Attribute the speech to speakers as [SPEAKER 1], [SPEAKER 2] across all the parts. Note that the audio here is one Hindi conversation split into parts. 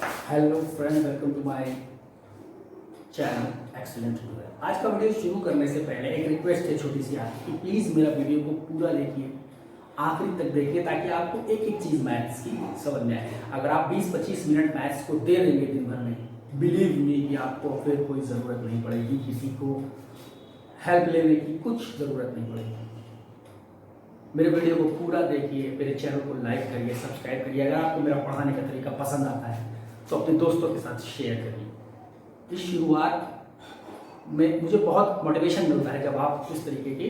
[SPEAKER 1] Hello friends, welcome to my channel excellent tutorial. आज का वीडियो शुरू करने से पहले एक रिक्वेस्ट है छोटी सी आपकी कि प्लीज़ मेरा वीडियो को पूरा देखिए, आखिरी तक देखिए, ताकि आपको एक एक चीज़ मैथ्स की समझ में आए। अगर आप 20-25 मिनट मैथ्स को दे देंगे दिन भर में, बिलीव मी कि आपको फिर कोई ज़रूरत नहीं पड़ेगी, किसी को हेल्प लेने की कुछ ज़रूरत नहीं पड़ेगी। मेरे वीडियो को पूरा देखिए, मेरे चैनल को लाइक करिए, सब्सक्राइब करिए। अगर आपको मेरा पढ़ाने का तरीका पसंद आता है तो अपने दोस्तों के साथ शेयर करिए। इस शुरुआत में मुझे बहुत मोटिवेशन मिलता है जब आप इस तरीके की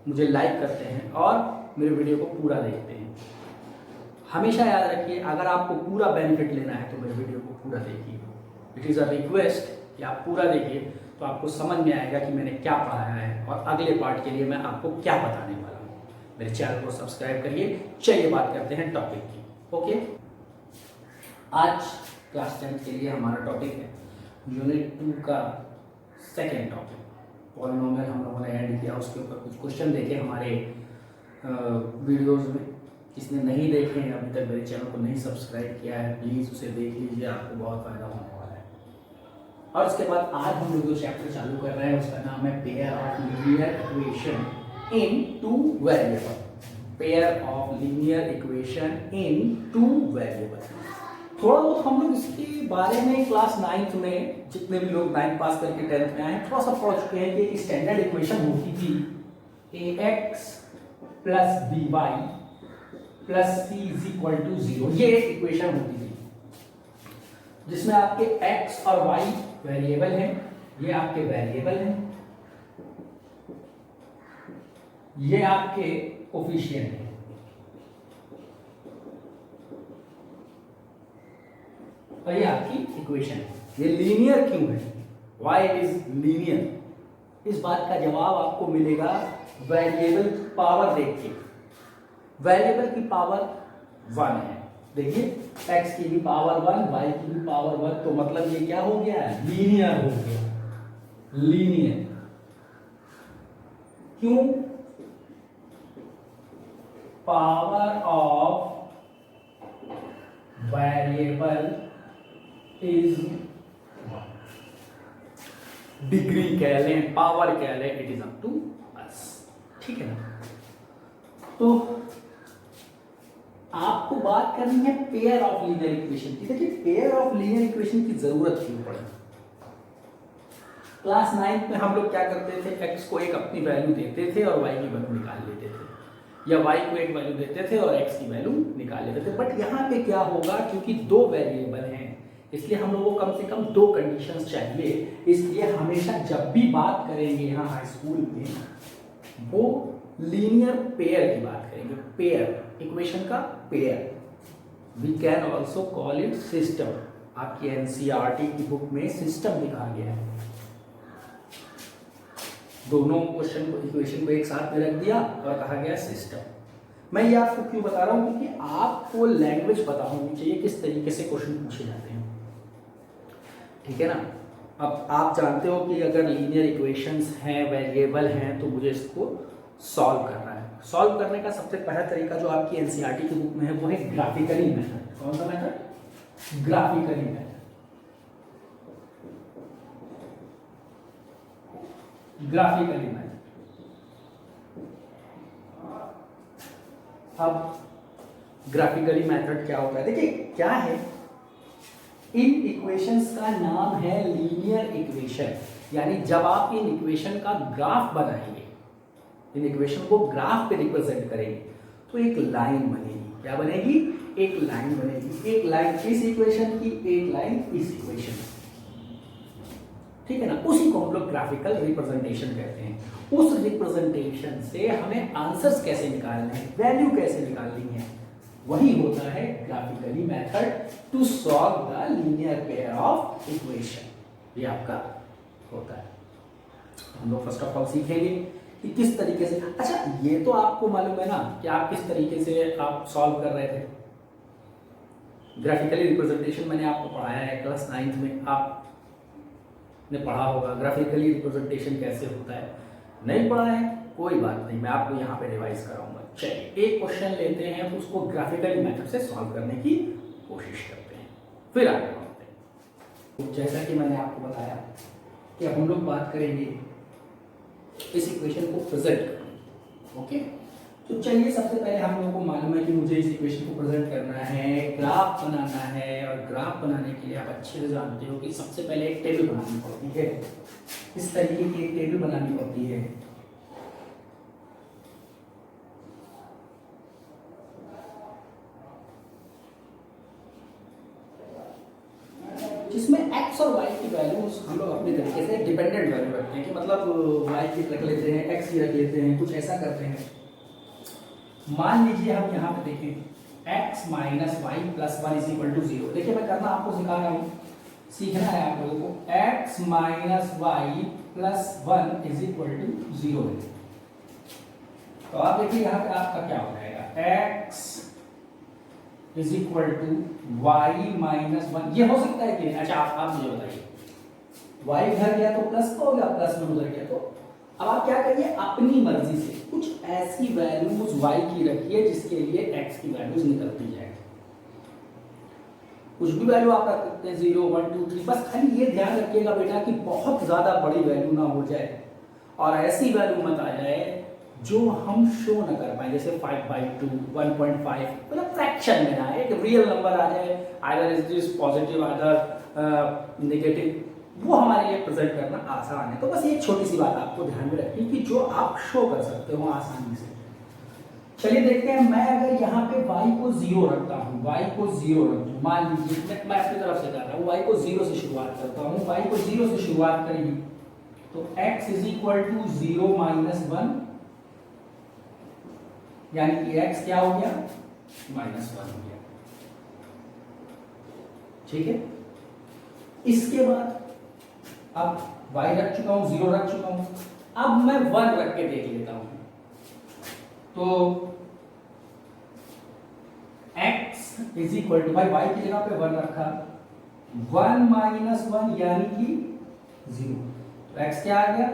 [SPEAKER 1] मुझे लाइक करते हैं और मेरे वीडियो को पूरा देखते हैं। हमेशा याद रखिए, अगर आपको पूरा बेनिफिट लेना है तो मेरे वीडियो को पूरा देखिए। इट इज़ अ रिक्वेस्ट कि आप पूरा देखिए, तो आपको समझ में आएगा कि मैंने क्या पढ़ाया है और अगले पार्ट के लिए मैं आपको क्या बताने वाला हूँ। मेरे चैनल को सब्सक्राइब करिए। चलिए बात करते हैं टॉपिक की। ओके, आज क्लास 10 के लिए हमारा टॉपिक है यूनिट 2 का सेकेंड टॉपिक, पॉलिनोमियल। हम लोगों ने ऐड किया, उसके ऊपर कुछ क्वेश्चन देखे हमारे वीडियोस में। जिसने नहीं देखे हैं अभी तक, मेरे चैनल को नहीं सब्सक्राइब किया है, प्लीज़ उसे देख लीजिए, आपको बहुत फ़ायदा होने वाला है। और उसके बाद आज हम लोग जो चैप्टर चालू कर रहे हैं उसका नाम है pair of linear equation in two variable. Pair of linear equation in two variable. थोड़ा बहुत हम लोग इसके बारे में क्लास 9th में, जितने भी लोग 9th पास करके 10th में आए हैं, थोड़ा सा पढ़ चुके हैं कि स्टैंडर्ड इक्वेशन होती थी ax plus b y plus c is equal to 0। ये एक इक्वेशन होती थी जिसमें आपके x और y वेरिएबल हैं, ये आपके वेरिएबल हैं, ये आपके कोफिशिएंट हैं। और ये आपकी इक्वेशन है। ये लीनियर क्यों है? Why it is linear? इस बात का जवाब आपको मिलेगा वेरिएबल पावर देख के। वेरिएबल की पावर 1 है, देखिए x की भी पावर 1, y की भी पावर 1, तो मतलब ये क्या हो गया है? लीनियर हो गया। लीनियर क्यों? Power of variable is degree कह लें, पावर कह लें, it is up to us. ठीक है ना? तो आपको बात करनी है पेयर ऑफ लीनियर इक्वेशन की। देखिए, पेयर ऑफ लीनियर इक्वेशन की जरूरत क्यों पड़ी? क्लास 9th में हम लोग क्या करते थे? x को एक अपनी वैल्यू देते थे और y की वैल्यू निकाल लेते थे, या y को एक वैल्यू देते थे और x की वैल्यू निकाल लेते थे। बट यहाँ पे क्या होगा, क्योंकि दो वेरिएबल हैं, इसलिए हम लोगों को कम से कम दो कंडीशंस चाहिए। इसलिए हमेशा जब भी बात करेंगे यहाँ हाई स्कूल में, वो लीनियर पेयर की बात करेंगे। पेयर, इक्वेशन का pair. We can also call it system. आपकी एनसीईआरटी की बुक में सिस्टम लिखा गया है। दोनों क्वेश्चन को, इक्वेशन को एक साथ में रख दिया और कहा गया सिस्टम। मैं ये आपको क्यों बता रहा हूं? क्योंकि आपको लैंग्वेज पता होनी चाहिए किस तरीके से क्वेश्चन पूछे जाते हैं। ठीक है ना? अब आप जानते हो कि अगर लीनियर इक्वेशंस हैं, वेरिएबल हैं, तो मुझे इसको सॉल्व करना है। सॉल्व करने का सबसे पहला तरीका जो आपकी एनसीईआरटी की बुक में है वो है ग्राफिकली मेथड। कौन सा method? Graphically method. Graphically method. अब ग्राफिकली मेथड क्या होता है? देखिए क्या है, इन इक्वेशंस का नाम है लीनियर इक्वेशन। यानी जब आप इन इक्वेशन का ग्राफ बनाएंगे, इन इक्वेशन को ग्राफ पे रिप्रेजेंट करेंगे, तो एक लाइन बनेगी। क्या बनेगी? एक लाइन बनेगी। एक लाइन इस इक्वेशन की, एक लाइन इस इक्वेशन की। ठीक है ना? उसी को हम लोग ग्राफिकल रिप्रेजेंटेशन कहते हैं। उस रिप्रेजेंटेशन से हमें आंसर्स कैसे निकालने हैं, वैल्यू कैसे निकालनी है, वही होता है graphically method to solve the linear pair of equation. ये आपका होता है। हम लोग फर्स्ट ऑफ ऑल सीखेंगे कि किस तरीके से। अच्छा, ये तो आपको मालूम है ना कि आप किस तरीके से आप सॉल्व कर रहे थे। ग्राफिकली रिप्रेजेंटेशन मैंने आपको पढ़ाया है क्लास 9th में, आपने पढ़ा होगा ग्राफिकली रिप्रेजेंटेशन कैसे होता है। नहीं पढ़ा है, कोई बात नहीं, मैं आपको यहाँ पे रिवाइज कराऊंगा। चलिए एक क्वेश्चन लेते हैं, उसको ग्राफिकली मेथड से सॉल्व करने की कोशिश करते हैं। फिर आगे बढ़ते हैं। तो जैसा कि मैंने आपको बताया कि अब हम लोग बात करेंगे इस इक्वेशन को प्रेजेंट करने की। ओके, तो चलिए सबसे पहले हम लोगों को मालूम है कि मुझे इस इक्वेशन को प्रेजेंट करना है, ग्राफ बनाना है, और ग्राफ बनाने के लिए आप अच्छे से जानते हो कि सबसे पहले एक टेबल बनानी पड़ती है। इस तरीके की एक टेबल बनानी पड़ती है जिसमें x और y की वैल्यूज हम लोग अपने तरीके से डिपेंडेंट वैल्यू रखते हैं कि मतलब y की रख लेते हैं, x की रख लेते हैं, कुछ ऐसा करते हैं। मान लीजिए हम यहाँ पे देखें x minus y plus one is equal to zero. देखिए मैं करना आपको सिखा रहा हूँ, सीखना है आप लोगों को। x minus y plus one is equal to zero है। तो आप देखिए यहाँ पे आपका क्या हो जाएगा, x is equal to y minus one. ये हो सकता है कि नहीं? अच्छा आप मुझे बताइए, y उधर गया तो प्लस का हो गया, प्लस वन उधर गया तो। अब आप क्या करिए, अपनी मर्जी से कुछ ऐसी वैल्यूज y की रखिए जिसके लिए x की वैल्यूज निकलती जाए। कुछ भी वैल्यू आप रख सकते हैं, 0 1 2 3, बस खाली ये ध्यान रखिएगा बेटा कि बहुत ज्यादा बड़ी वैल्यू ना हो जाए और ऐसी वैल्यू मत आ जाए जो हम शो न कर पाए, जैसे 5/2 1.5, मतलब फ्रैक्शन में ना आए, एक रियल नंबर आ जाए, either is this positive either negative, वो हमारे लिए प्रेजेंट करना आसान है। तो बस एक छोटी सी बात आपको ध्यान में रखनी कि जो आप शो कर सकते हो आसानी से। चलिए देखते हैं, मैं अगर यहाँ पे y को 0 रखता हूँ, y को 0 रख दूँ, मान लीजिए मैं अपनी तरफ से कर रहा हूँ, y को 0 से शुरुआत करता हूँ, y को 0 से शुरुआत करेंगे तो x is equal to 0 minus 1, यानी कि x क्या हो गया, माइनस 1 हो गया। ठीक है, इसके बाद अब y रख चुका हूं, 0 रख चुका हूं, अब मैं 1 रख के देख लेता हूं। तो x इज इक्वल टू, भाई y की जगह पे 1 रखा, 1 माइनस 1 यानी कि 0, तो x क्या आ गया,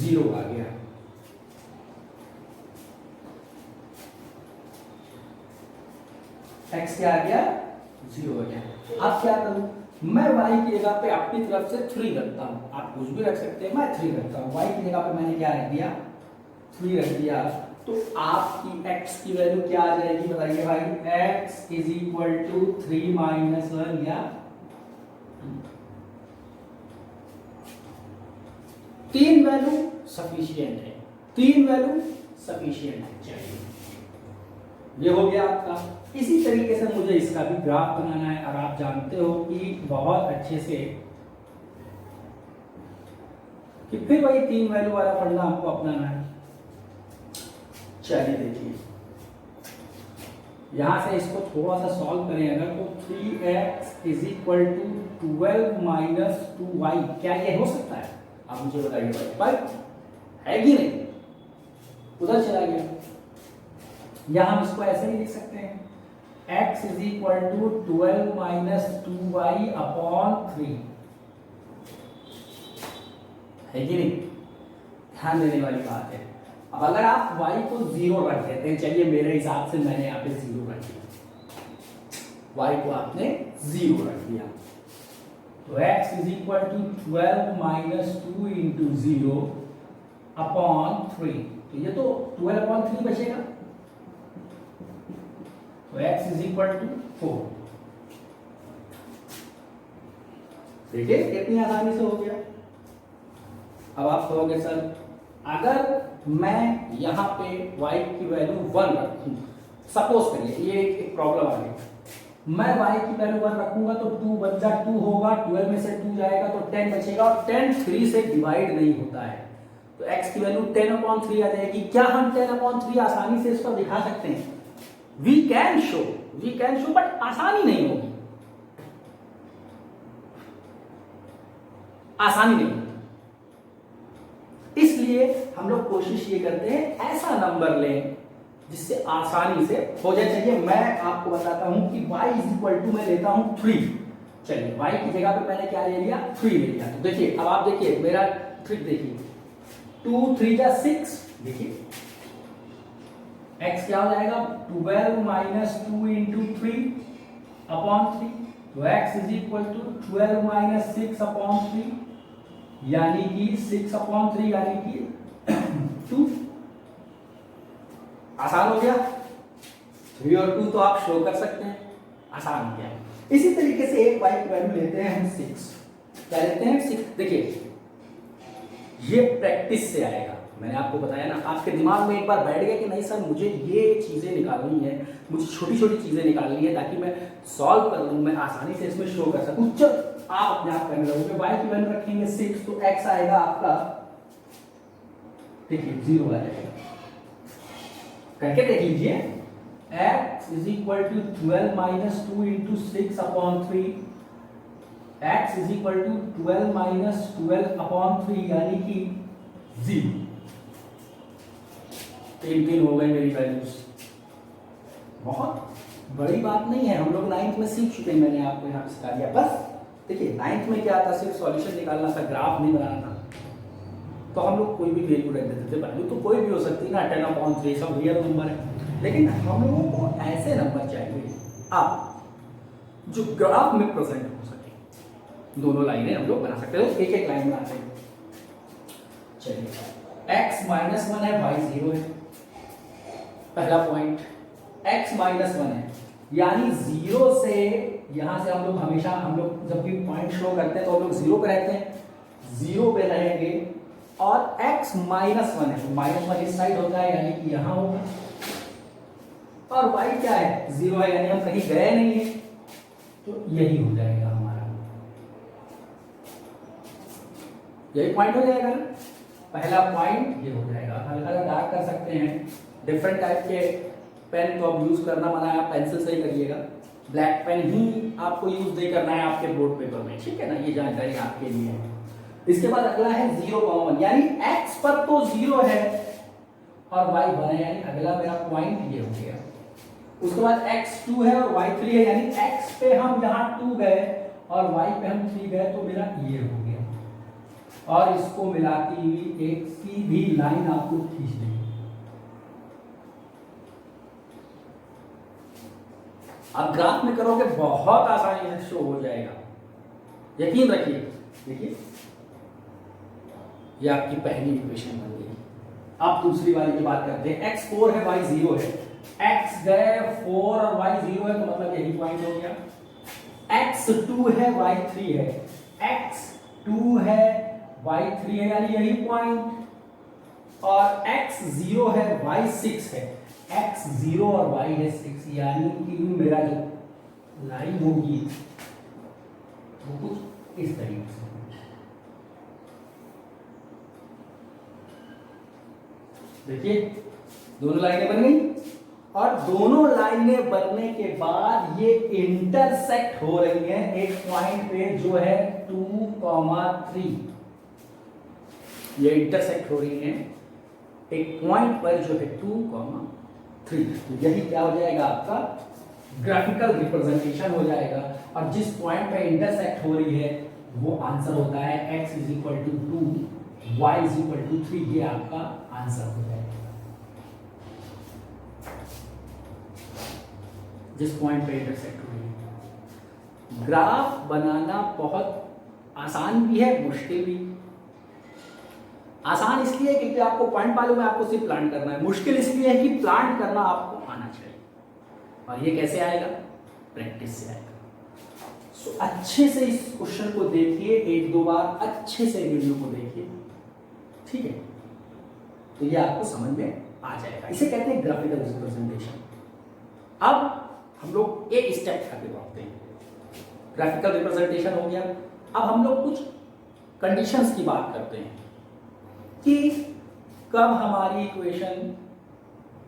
[SPEAKER 1] 0 आ गया। x क्या आ गया, 0 हो गया। अब क्या करूं, मैं y की जगह पे अपनी तरफ से 3 रखता हूं, आप कुछ भी रख सकते हैं, मैं 3 रखता हूं। y की जगह पे मैंने क्या रख दिया, 3 रख दिया, तो आपकी x की वैल्यू क्या आ जाएगी बताइए भाई, x is equal to 3 minus 1 या 3 वैल्यू सफिशिएंट है, 3 वैल्यू सफिशिएंट है। चाहिए, ये हो गया आपका। इसी तरीके से मुझे इसका भी ग्राफ बनाना है, और आप जानते हो कि बहुत अच्छे से कि फिर वही 3 वैल्यू वाला फंडा हमको अपनाना है। चलिए देखिए, यहां से इसको थोड़ा सा सॉल्व करें अगर, तो 3x is equal to 12 minus 2y, क्या ये हो सकता है? आप मुझे बताइए भाई, है कि नहीं? उधर चला गया, या हम इसको ऐसे ही लिख सकते हैं, x is equal to 12 minus 2y upon 3, है कि नहीं? ध्यान देने वाली बात है। अब अगर आप y को 0 रख देते हैं, चलिए मेरे हिसाब से मैंने यहाँ पे 0 रख दिया, y को आपने 0 रख दिया, तो x is equal to 12 minus 2 into 0 upon 3, तो ये तो 12 अपॉन 3 बचेगा, तो x इज इक्वल टू 4। देखिए कितनी आसानी से हो गया। अब आप कहोगे सर अगर मैं यहाँ पे y की वैल्यू 1 रखूं, सपोज करिए ये एक प्रॉब्लम आ गई, मैं y की वैल्यू 1 रखूंगा तो 2 1 जा 2 होगा, 12 में से 2 जाएगा तो 10 बचेगा, और 10 3 से डिवाइड नहीं होता है, तो x की वैल्यू 10/3 आ जाएगी। क्या हम 10/3 आसानी से इसको दिखा सकते हैं? वी कैन शो, बट आसानी नहीं होगी, आसानी नहीं होगी। इसलिए हम लोग कोशिश ये करते हैं ऐसा नंबर लें जिससे आसानी से हो जाए। चलिए मैं आपको बताता हूं कि y इज इक्वल टू मैं लेता हूं 3। चलिए y की जगह पे मैंने क्या ले लिया, 3 ले लिया। तो देखिए अब आप देखिए मेरा ट्रिक देखिए, 2 3 जा 6, देखिए x क्या हो जाएगा, 12 माइनस 2 इंटू 3 अपॉन 3, तो x is equal to 12 minus 6/3 यानी कि 6/3 यानी कि 2। आसान हो गया। 3 और 2 तो आप शो कर सकते हैं, आसान हो गया। इसी तरीके से एक y की वैल्यू लेते हैं हम 6। क्या लेते हैं 6। देखिए ये प्रैक्टिस से आएगा। मैंने आपको बताया ना, आपके दिमाग में एक बार बैठ गया कि नहीं सर मुझे ये चीजें निकालनी है, मुझे छोटी छोटी चीजें निकालनी है ताकि मैं सॉल्व कर लूं, मैं आसानी से इसमें शो कर सकूं। चल आप अपने आप करने लगोगे। y की वैल्यू रखेंगे 6 तो x आएगा आपका, देखिए 0 आ जाएगा। करके देख लीजिए, x is equal to 12 minus 2 into 6/3, x is equal to 12 minus 12/3 यानी कि 0। 3 हो गए मेरी वैल्यूज। बहुत बड़ी बात नहीं है, हम लोग 9th में सीख चुके हैं, मैंने आपको यहाँ सिखा दिया। बस देखिए 9th में क्या था, सिर्फ सॉल्यूशन निकालना था, ग्राफ नहीं बनाना था। तो हम लोग कोई भी वैल्यू रख देते थे, वैल्यू तो कोई भी हो सकती है ना, 10/3 सब रियल नंबर है। लेकिन हम लोगों को ऐसे नंबर चाहिए आप जो ग्राफ में प्रेजेंट हो सके। दोनों लाइनें हम लोग बना सकते हैं, एक एक लाइन बनाते हैं। चलिए x माइनस 1 है, y 0 है। पहला पॉइंट x माइनस 1 है यानी 0 से यहां से हम लोग हमेशा, हम लोग जब भी पॉइंट शो करते हैं तो हम लोग 0 पे रहते हैं, 0 पे रहेंगे। और x माइनस 1 है तो -1 इस साइड होता है यानी कि यहां होगा। और y क्या है, 0 है यानी हम कहीं गए नहीं है, तो यही हो जाएगा हमारा, यही पॉइंट हो जाएगा ना। पहला पॉइंट ये हो जाएगा। हल्का डार्क कर सकते हैं, डिफरेंट टाइप के पेन तो अब यूज करना मना है, आप पेंसिल से ही करिएगा। ब्लैक पेन ही आपको यूज नहीं करना है आपके बोर्ड पेपर में, ठीक है ना, ये जानकारी आपके लिए है। इसके बाद अगला है 0,1 यानी x पर तो 0 है और y 1 है यानी अगला मेरा पॉइंट ये हो गया। उसके बाद x 2 है और y 3 है यानी x पे हम यहाँ 2 गए और y पे हम 3 गए तो मेरा ये हो गया। और इसको मिलाती हुई एक सीधी लाइन आपको खींच देंगे। आप ग्राफ में करोगे बहुत आसानी से शो हो जाएगा, यकीन रखिए। देखिए ये आपकी पहली इक्वेशन बन गई। अब दूसरी वाली की बात करते हैं। x 4 है, y 0 है। x गए 4 और y 0 है तो मतलब यही पॉइंट हो गया। x 2 है, y 3 है। x 2 है, y 3 है यानी यही पॉइंट। और x 0 है, y 6 है। x 0 और y है 6 यानी कि मेरा जो लाइन होगी वो कुछ इस तरीके से। देखिए दोनों लाइनें बन गई और दोनों लाइनें बनने के बाद ये इंटरसेक्ट हो रही हैं एक पॉइंट पे जो है 2,3। ये इंटरसेक्ट हो रही हैं एक पॉइंट पर जो है 2,3। तो यही क्या हो जाएगा, आपका ग्राफिकल रिप्रेजेंटेशन हो जाएगा। और जिस पॉइंट पे इंटरसेक्ट हो रही है वो आंसर होता है x is equal to 2, y is equal to 3। ये आपका आंसर हो जाएगा। जिस पॉइंट पे इंटरसेक्ट हो रही है। ग्राफ बनाना बहुत आसान भी है, मुश्किल भी। आसान इसलिए क्योंकि आपको पॉइंट मालूम है, आपको सिर्फ प्लांट करना है। मुश्किल इसलिए है कि प्लांट करना आपको आना चाहिए। और ये कैसे आएगा, प्रैक्टिस से आएगा। सो अच्छे से इस क्वेश्चन को देखिए, एक दो बार अच्छे से वीडियो को देखिए, ठीक है, तो ये आपको समझ में आ जाएगा। इसे कहते हैं ग्राफिकल रिप्रेजेंटेशन। अब हम लोग एक स्टेप आगे बढ़ते हैं। ग्राफिकल रिप्रेजेंटेशन हो गया। अब हम लोग कुछ कंडीशंस की बात करते हैं कि कब हमारी इक्वेशन,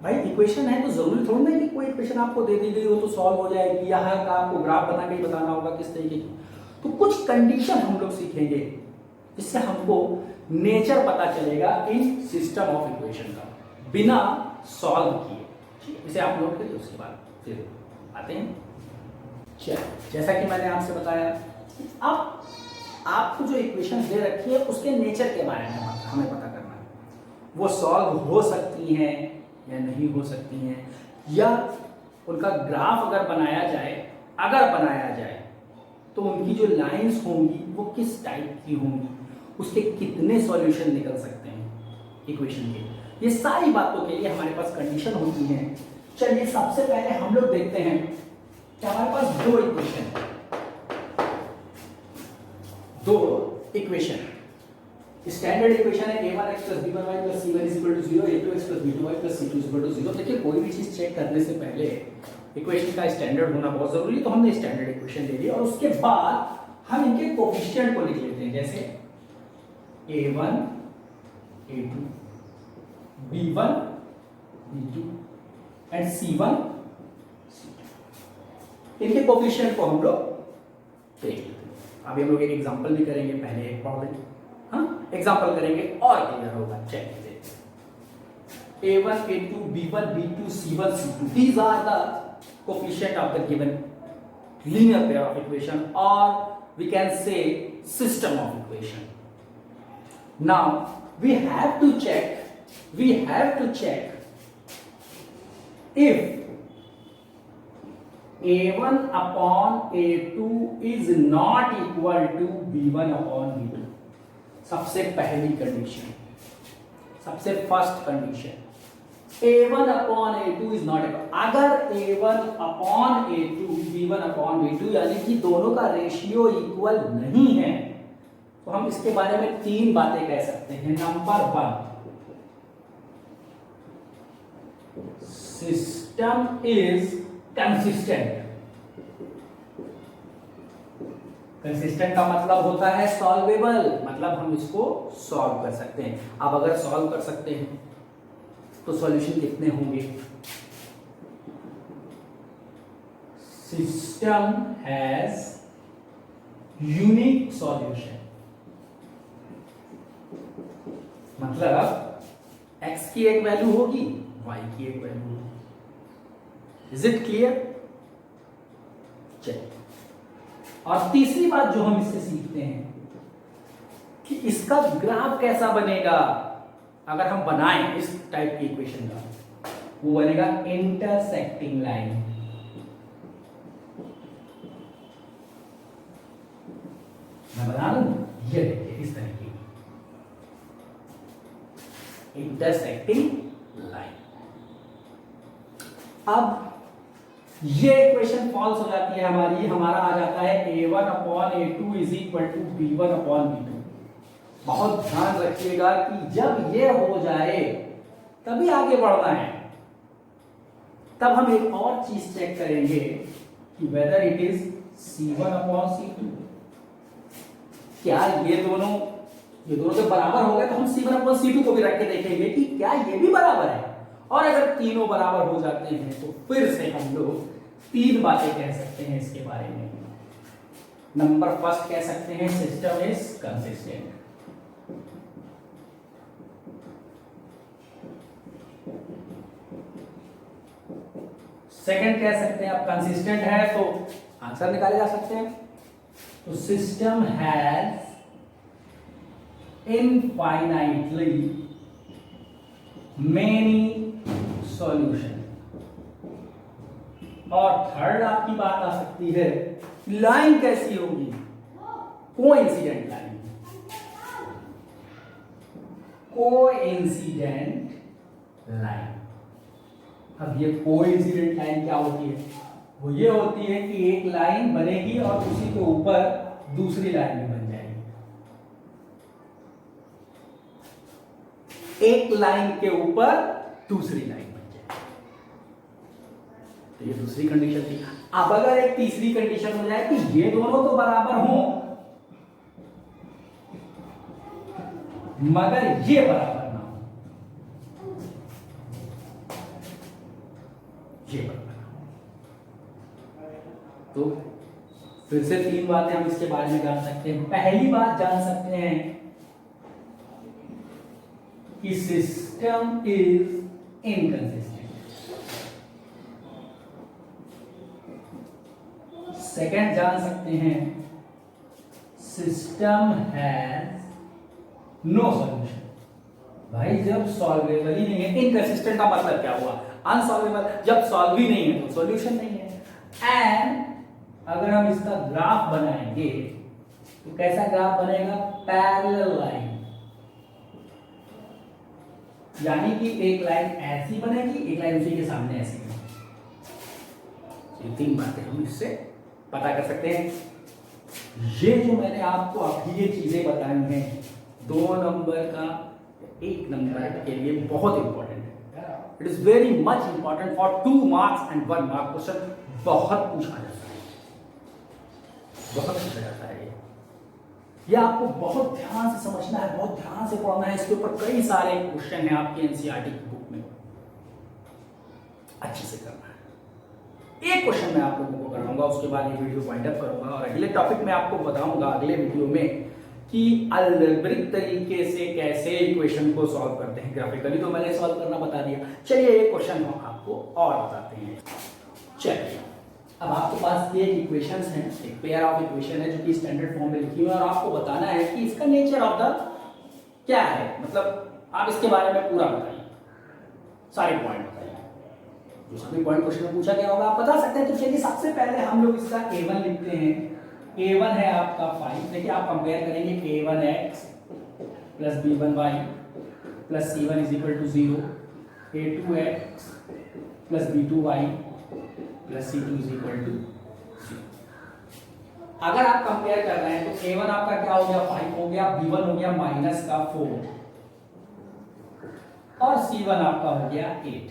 [SPEAKER 1] भाई इक्वेशन है तो जरूरी थोड़ी ना कि कोई इक्वेशन आपको दे दी गई हो तो सॉल्व हो जाएगी, या हर का आपको ग्राफ बना के ही बताना होगा किस तरीके की। तो कुछ कंडीशन हम लोग सीखेंगे जिससे हमको नेचर पता चलेगा इन सिस्टम ऑफ इक्वेशन का बिना सॉल्व किए। ठीक है, इसे आप नोट करिए, उसके बाद फिर आते हैं। जैसा कि मैंने आपसे बताया, अब आपको जो इक्वेशन दे रखी है उसके नेचर के बारे में हमें पता करना है। वो सॉल्व हो सकती हैं या नहीं हो सकती हैं, या उनका ग्राफ अगर बनाया जाए तो उनकी जो लाइंस होंगी वो किस टाइप की होंगी, उसके कितने सॉल्यूशन निकल सकते हैं इक्वेशन के, ये सारी बातों के लिए हमारे पास कंडीशन होती है। चलिए सबसे पहले हम लोग देखते हैं कि हमारे पास दो इक्वेशन स्टैंडर्ड इक्वेशन है a1x + b1y + c1 = 0, a2x + b2y + c2 = 0। देखिए कोई भी चीज चेक करने से पहले इक्वेशन का स्टैंडर्ड होना बहुत जरूरी है, तो हमने स्टैंडर्ड इक्वेशन ले लिया और उसके बाद हम इनके कोफिशिएंट को लिख लेते हैं, जैसे a1 a2 b1 b2 and c1 c2, इनके कोफिशिएंट को हम लोग देख लेते हैं। अभी हम लोग एक एग्जांपल भी करेंगे, पहले एक प्रॉब्लम एग्जांपल करेंगे और क्लियर होगा। चेक कीजिए a1 a2 b1 b2 c1 c2, these are the coefficient of the given linear pair of equation, or we can say system of equation. Now we have to check if a1 upon a2 is not equal to b1 upon b2। सबसे पहली कंडीशन, सबसे first condition, a1 upon a2 is not equal. अगर a1 upon a2 b1 upon b2 यानी कि दोनों का रेशियो इक्वल नहीं है, तो हम इसके बारे में तीन बातें कह सकते हैं। Number 1, system is consistent. Consistent का मतलब होता है सॉल्वेबल, मतलब हम इसको सॉल्व कर सकते हैं। अब अगर सॉल्व कर सकते हैं तो सॉल्यूशन कितने होंगे? सिस्टम हैज यूनिक सॉल्यूशन, मतलब x की एक वैल्यू होगी, y की एक वैल्यू होगी। Is it clear? चलिए, और तीसरी बात जो हम इससे सीखते हैं कि इसका ग्राफ कैसा बनेगा। अगर हम बनाएं इस टाइप की इक्वेशन का, वो बनेगा इंटरसेक्टिंग लाइन। मैं बना लूं, ये देखिए इस तरीके की इंटरसेक्टिंग लाइन। अब ये इक्वेशन फॉल्स हो जाती है हमारी, हमारा आ जाता है a1 upon a2 = b1 upon b2। बहुत ध्यान रखिएगा कि जब ये हो जाए तभी आगे बढ़ना है। तब हम एक और चीज चेक करेंगे कि whether it is c1 upon c2। क्या ये दोनों जब बराबर हो गए तो हम c1 upon c2 को भी रख के देखेंगे कि क्या ये भी बराबर है। और अगर तीनों बराबर हो जाते हैं तो फिर से हम लोग तीन बातें कह सकते हैं इसके बारे में। नंबर फर्स्ट कह सकते हैं सिस्टम इज कंसिस्टेंट। सेकंड कह सकते हैं अब कंसिस्टेंट है तो आंसर निकाले जा सकते हैं। तो system has infinitely many solution. और थर्ड आपकी बात आ सकती है लाइन कैसी होगी? Coincident line. Coincident line. अब ये कोइंसिडेंट लाइन क्या होती है? वो ये होती है कि एक लाइन बनेगी और उसी के ऊपर दूसरी लाइन भी बन जाएगी। एक लाइन के ऊपर दूसरी लाइन बन जाएगी। तो ये दूसरी कंडीशन थी। अब अगर एक तीसरी कंडीशन हो जाए कि ये दोनों तो बराबर हों मगर ये बराबर ना हो, ये बराबर ना हो, तो फिर से तीन बातें हम इसके बारे में जान सकते हैं। पहली बात जान सकते हैं कि सिस्टम इज इनकंसिस्टेंट। सेकंड जान सकते हैं सिस्टम हैज नो सॉल्यूशन। भाई जब सॉल्वेबल ही नहीं है, इनकंसिस्टेंट का मतलब क्या हुआ? अनसॉल्वेबल। जब सॉल्व ही नहीं है तो सॉल्यूशन नहीं है। एंड अगर हम इसका ग्राफ बनाएंगे तो कैसा ग्राफ बनेगा? पैरेलल लाइन, यानी कि एक लाइन ऐसी बनेगी, एक लाइन उसी के सामने ऐसी बनेगी। ये 3 बातें हम इससे पता कर सकते हैं। ये जो मैंने आपको अभी ये चीजें बताई हैं 2 नंबर का 1 नंबर के लिए बहुत इंपॉर्टेंट है। It is very much important for 2 marks and 1 mark question. बहुत पूछा जाता है, बहुत पूछा जाता है। ये आपको बहुत ध्यान से समझना है, बहुत ध्यान से पढ़ना है। इसके ऊपर कई सारे क्वेश्चन हैं आपके एनसीईआरटी की बुक में, अच्छे से करना है। एक क्वेश्चन मैं आप लोगों को कराऊंगा, उसके बाद ये वीडियो वाइंड अप करूंगा और अगले टॉपिक में आपको बताऊंगा अगले वीडियो में कि अलजेब्रिक तरीके से कैसे इक्वेशन को सॉल्व करते हैं। ग्राफिकली तो मैंने सॉल्व करना बता दिया। चलिए एक क्वेश्चन हम आपको और बताते हैं। चलिए, अब आपके पास एक इक्वेशंस हैं, एक पेयर ऑफ इक्वेशन है जो कि स्टैंडर्ड फॉर्म में लिखी हुई है और आपको बताना है कि इसका नेचर ऑफ द क्या है। मतलब आप इसके बारे में पूरा बताइए, सारे पॉइंट बताइए। जो सभी पॉइंट क्वेश्चन में पूछा गया होगा आप बता सकते हैं। तो चलिए सबसे पहले हम लोग इसका a1 लिखते हैं। a1 है आपका 5। देखिए आप कंपेयर करेंगे a1x plus b1y plus c1 is equal to 0, a2x plus b2y plus c2 is equal to 0। अगर आप कंपेयर कर रहे हैं तो a1 आपका क्या हो गया? 5 हो गया, b1 हो गया माइनस का 4 और c1 आपका हो गया 8।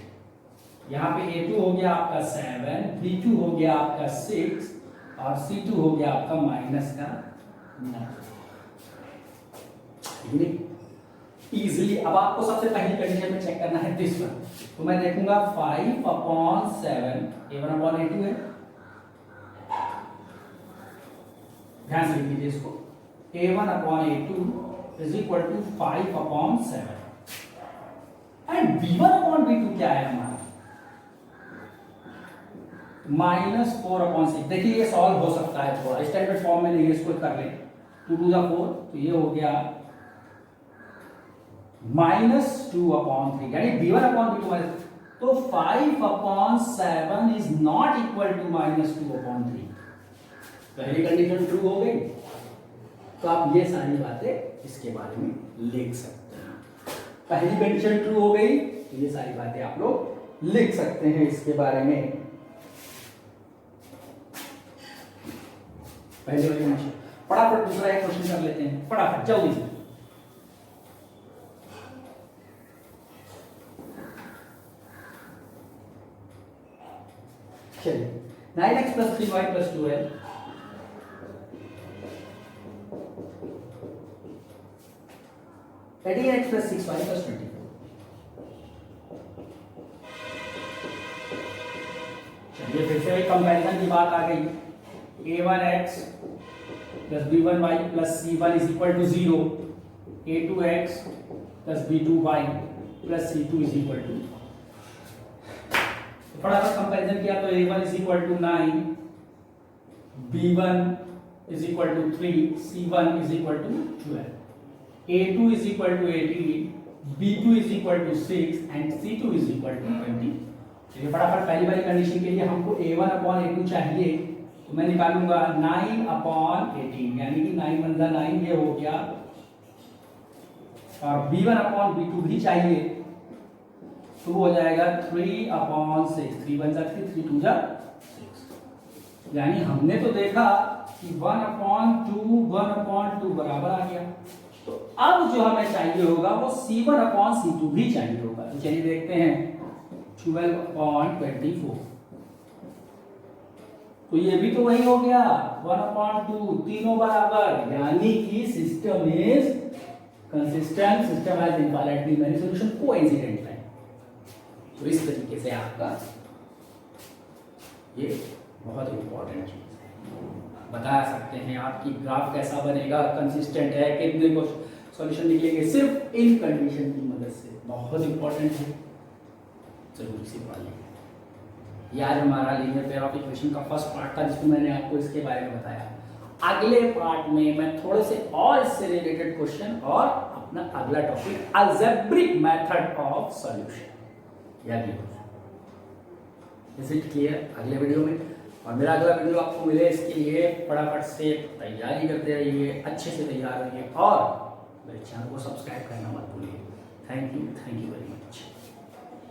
[SPEAKER 1] यहाँ पे a2 हो गया आपका 7, b2 हो गया आपका 6 और c2 हो गया आपका माइनस का 9। इजिली अब आपको सबसे पहली कंडीशन में चेक करना है दिस वन। तो मैं देखूंगा 5/7 a1/a2 है। ध्यान से लिख लीजिए इसको। a1/a2 is equal to 5/7 and b1/b2 क्या है हमारा? -4/6। देखिए ये सॉल्व हो सकता है, थोड़ा स्टैंडर्ड फॉर्म में नहीं, इसको कर ले। 2 2 4 तो ये हो गया -2/3 यानी b1/b2 तो 5/7 इज नॉट इक्वल टू -2/3। पहली कंडीशन ट्रू हो गई। तो आप ये सारी बातें इसके बारे में लिख सकते हैं। पहली कंडीशन ट्रू हो गई तो ये सारी बातें आप लोग लिख सकते हैं इसके बारे में। पहले वाली कंडीशन। फटाफट दूसरा एक क्वेश्चन कर लेते हैं, फटाफट जल्दी से। चलिए 9x प्लस 3y प्लस 2 है। x plus 6y plus 24। चलिए फिर से कंपैरिजन की बात आ गई। a1x plus b1y plus c1 is equal to 0, a2x plus b2y plus c2 is equal to. फटाफट कंपैरिजन किया तो a1 is equal to 9, b1 is equal to 3, c1 is equal to 12, a2 is equal to 18, b2 is equal to 6 and c2 is equal to 20। चलिए फटाफट पहली वाली कंडीशन के लिए हमको a1/a2 चाहिए, तो मैं निकालूंगा 9/18 यानी कि 9 × 9 ये हो गया और b1/b2 भी चाहिए तो वो हो जाएगा 3/6। 3 बन जाती है, 3 2 जा 6। यानी हमने तो देखा कि 1/2 1/2 बराबर आ गया। तो अब जो हमें चाहिए होगा वो c1/c2 भी चाहिए होगा। तो चलिए देखते हैं 12/24। तो ये भी तो वही हो गया 1/2, तीनों बराबर, यानी कि system is consistent, system has equality, many solution coincident है। तो इस तरीके से आपका ये बहुत इंपॉर्टेंट चीज है। बता सकते हैं आपकी ग्राफ कैसा बनेगा, कंसिस्टेंट है, कितने को सॉल्यूशन निकलेंगे, सिर्फ इन कंडीशन की मदद से। बहुत इंपॉर्टेंट है, जरूर से पढ़िए। ये आज हमारा लीनियर पेयर ऑफ इक्वेशन का फर्स्ट पार्ट था जिसमें मैंने आपको इसके बारे में बताया। अगले पार्ट में मैं थोड़े से और इससे रिलेटेड क्वेश्चन और अपना अगला topic algebraic method of solution याद रखिए। Is it clear? अगले वीडियो में और मेरा अगला वीडियो आपको मिले इसके लिए फटाफट से तैयारी करते रहिए, अच्छे से तैयार रहिए और मेरे चैनल को सब्सक्राइब करना मत भूलिए। Thank you very much.